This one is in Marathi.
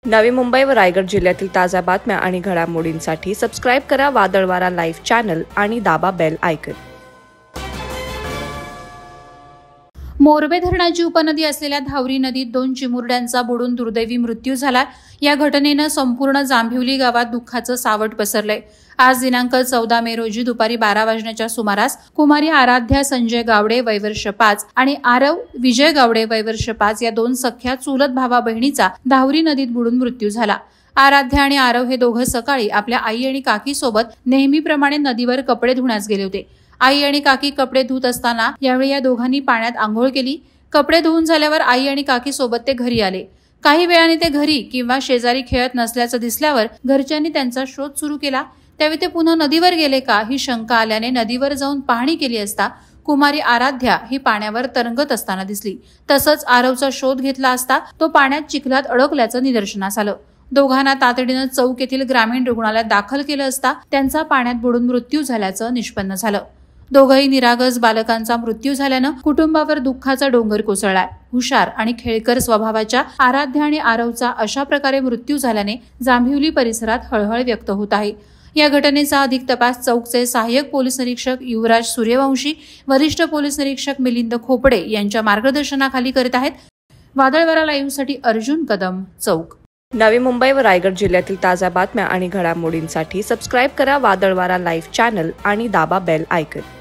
नवी मुंबई व रायगड जिल्ह्यातील ताज्या बातम्या आणि घडामोडींसाठी सबस्क्राईब करा वादळवारा लाईव्ह चॅनल आणि दाबा बेल आयकॉन। मोरबे धरणाची उपनदी असलेल्या धावरी नदीत 2 चिमुरड्यांचा बुडून दुर्दैवी मृत्यू झाला। या घटनेनं संपूर्ण जांभिवली गावात दुःखाचं सावट पसरलंय। आज दिनांक 14 मे रोजी दुपारी 12 वाजण्याच्या सुमारास कुमारी आराध्या संजय गावडे वय वर्ष 5 आणि आरव विजय गावडे वय वर्ष 5 या 2 सख्या चुलत भावा बहिणीचा धावरी नदीत बुडून मृत्यू झाला। आराध्या आणि आरव हे दोघं सकाळी आपल्या आई आणि काकी सोबत नेहमीप्रमाणे नदीवर कपडे धुण्यास गेले होते। आई आणि काकी कपडे धुत असताना यावेळी या दोघांनी पाण्यात आंघोळ केली। कपडे धुवून झाल्यावर आई आणि काकी सोबत ते घरी आले। काही वेळाने ते घरी किंवा शेजारी खेळत नसल्याचं दिसल्यावर घरच्यांनी त्यांचा शोध सुरू केला। त्यावेळी ते पुन्हा नदीवर गेले का ही शंका आल्याने नदीवर जाऊन पाहणी केली असता कुमारी आराध्या ही पाण्यावर तरंगत असताना दिसली। तसंच आरवचा शोध घेतला असता तो पाण्यात चिखलात अडकल्याचं निदर्शनास आलं। दोघांना तातडीनं चौक येथील ग्रामीण रुग्णालयात दाखल केलं असता त्यांचा पाण्यात बुडून मृत्यू झाल्याचं निष्पन्न झालं। दोघंही निरागस बालकांचा मृत्यू झाल्यानं कुटुंबावर दुःखाचा डोंगर कोसळलाय। हुशार आणि खेळकर स्वभावाच्या आराध्या आणि आरवचा अशा प्रकारे मृत्यू झाल्याने जांभिवली परिसरात हळहळ व्यक्त होत आहे। या घटनेचा अधिक तपास चौकचे सहाय्यक पोलीस निरीक्षक युवराज सूर्यवंशी, वरिष्ठ पोलीस निरीक्षक मिलिंद खोपडे यांच्या मार्गदर्शनाखाली करीत आहेत। वादळवारा लाईव्हसाठी अर्जुन कदम, चौक। नवी मुंबई व रायगड जिल्ह्यातील ताज्या बातम्या आणि घडामोडींसाठी सबस्क्राईब करा वादळवारा लाईव्ह चॅनल आणि दाबा बेल आयकॉन।